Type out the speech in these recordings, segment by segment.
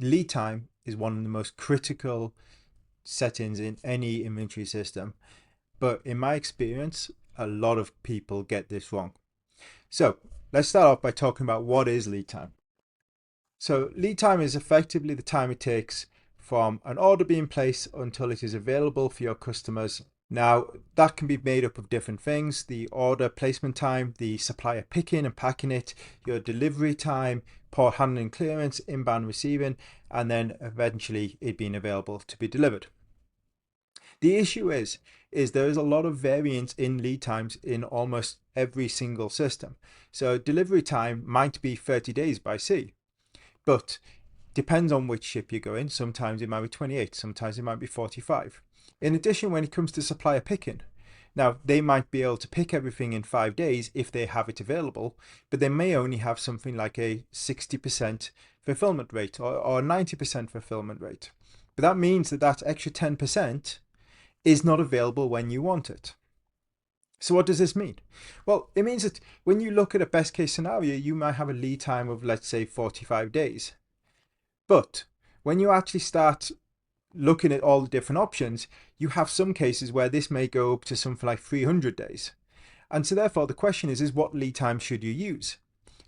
Lead time is one of the most critical settings in any inventory system, but in my experience, a lot of people get this wrong. So let's start off by talking about what is lead time. So lead time is effectively the time it takes from an order being placed until it is available for your customers. Now, that can be made up of different things: the order placement time, the supplier picking and packing it, your delivery time, port handling clearance, inbound receiving, and then eventually it being available to be delivered. The issue is there is a lot of variance in lead times in almost every single system. So delivery time might be 30 days by sea, but depends on which ship you go in. Sometimes it might be 28, sometimes it might be 45. In addition, when it comes to supplier picking, now they might be able to pick everything in 5 days if they have it available, but they may only have something like a 60% fulfillment rate or 90% fulfillment rate. But that means that that extra 10% is not available when you want it. So what does this mean? Well, it means that when you look at a best case scenario, you might have a lead time of, let's say, 45 days. But when you actually start looking at all the different options, you have some cases where this may go up to something like 300 days. And so therefore the question is what lead time should you use?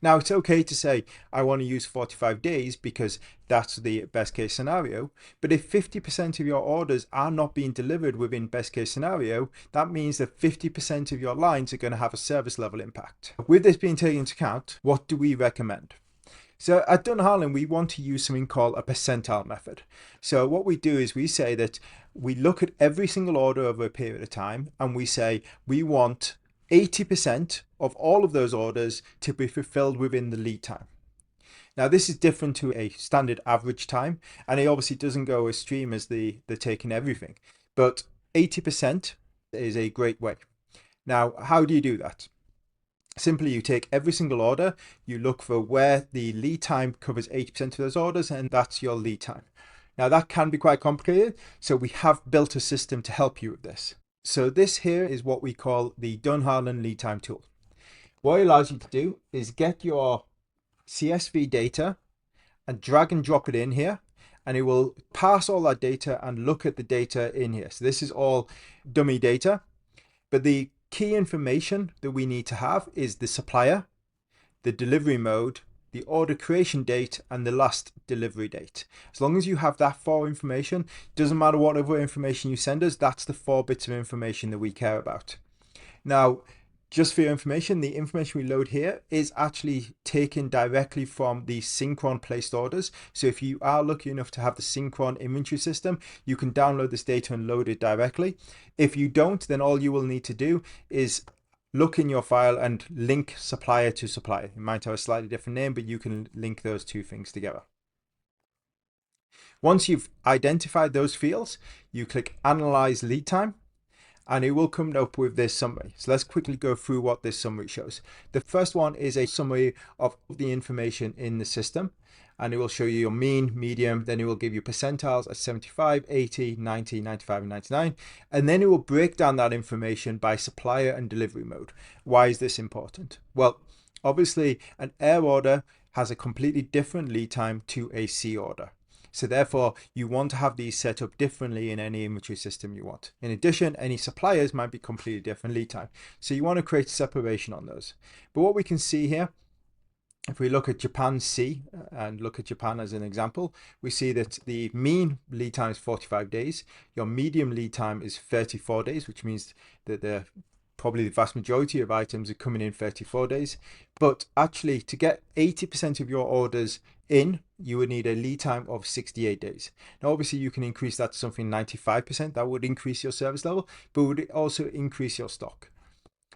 Now, it's okay to say, I want to use 45 days because that's the best case scenario. But if 50% of your orders are not being delivered within best case scenario, that means that 50% of your lines are going to have a service level impact. With this being taken into account, what do we recommend? So at Dunn Harland, we want to use something called a percentile method. So what we do is we say that we look at every single order over a period of time and we say we want 80% of all of those orders to be fulfilled within the lead time. Now, this is different to a standard average time, and it obviously doesn't go as extreme as the taking everything, but 80% is a great way. Now, how do you do that? Simply, you take every single order, you look for where the lead time covers 80% of those orders, and that's your lead time. Now, that can be quite complicated, so we have built a system to help you with this. So this here is what we call the Dunn Harland lead time tool. What it allows you to do is get your CSV data and drag and drop it in here, and it will pass all that data and look at the data in here. So this is all dummy data, but the key information that we need to have is the supplier, the delivery mode, the order creation date, and the last delivery date. As long as you have that 4 information, doesn't matter what other information you send us, that's the 4 bits of information that we care about. Now, just for your information, the information we load here is actually taken directly from the Synchron placed orders. So if you are lucky enough to have the Synchron inventory system, you can download this data and load it directly. If you don't, then all you will need to do is look in your file and link supplier to supplier. It might have a slightly different name, but you can link those two things together. Once you've identified those fields, you click Analyze Lead Time, and it will come up with this summary. So let's quickly go through what this summary shows. The first one is a summary of the information in the system, and it will show you your mean, medium, then it will give you percentiles at 75, 80, 90, 95, and 99, and then it will break down that information by supplier and delivery mode. Why is this important? Well, obviously an air order has a completely different lead time to a sea order. So therefore, you want to have these set up differently in any inventory system you want. In addition, any suppliers might be completely different lead time. So you want to create separation on those. But what we can see here, if we look at Japan Sea and look at Japan as an example, we see that the mean lead time is 45 days. Your medium lead time is 34 days, which means that probably the vast majority of items are coming in 34 days. But actually, to get 80% of your orders in, you would need a lead time of 68 days. Now, obviously, you can increase that to something 95%. That would increase your service level, but would also increase your stock.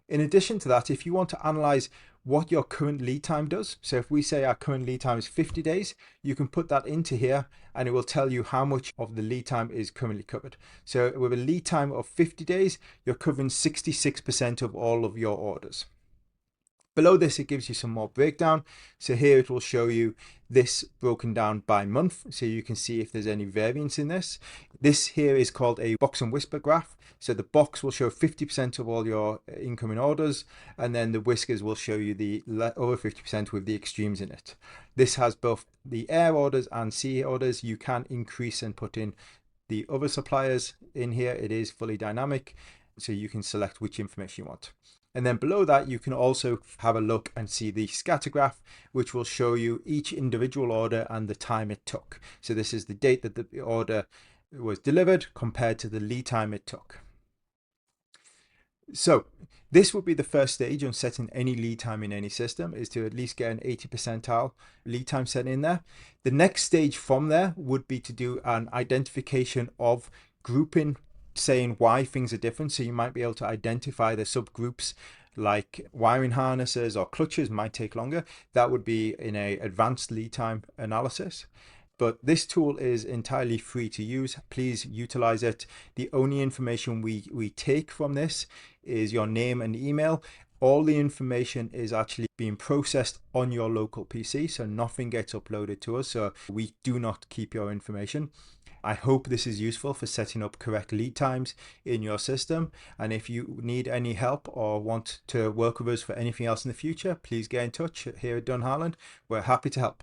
In addition to that, if you want to analyze what your current lead time does, so if we say our current lead time is 50 days, you can put that into here and it will tell you how much of the lead time is currently covered. So with a lead time of 50 days, you're covering 66% of all of your orders. Below this, it gives you some more breakdown. So here it will show you this broken down by month, so you can see if there's any variance in this. This here is called a box and whisper graph. So the box will show 50% of all your incoming orders, and then the whiskers will show you the over 50% with the extremes in it. This has both the air orders and sea orders. You can increase and put in the other suppliers in here. It is fully dynamic, so you can select which information you want. And then below that, you can also have a look and see the scatter graph, which will show you each individual order and the time it took. So this is the date that the order was delivered compared to the lead time it took. So this would be the first stage on setting any lead time in any system, is to at least get an 80 percentile lead time set in there. The next stage from there would be to do an identification of grouping, saying why things are different. So you might be able to identify the subgroups, like wiring harnesses or clutches might take longer. That would be in a advanced lead time analysis. But this tool is entirely free to use. Please utilize it. The only information we take from this is your name and email. All the information is actually being processed on your local PC, so nothing gets uploaded to us. So we do not keep your information. I hope this is useful for setting up correct lead times in your system. And if you need any help or want to work with us for anything else in the future, please get in touch here at Dunn Harland. We're happy to help.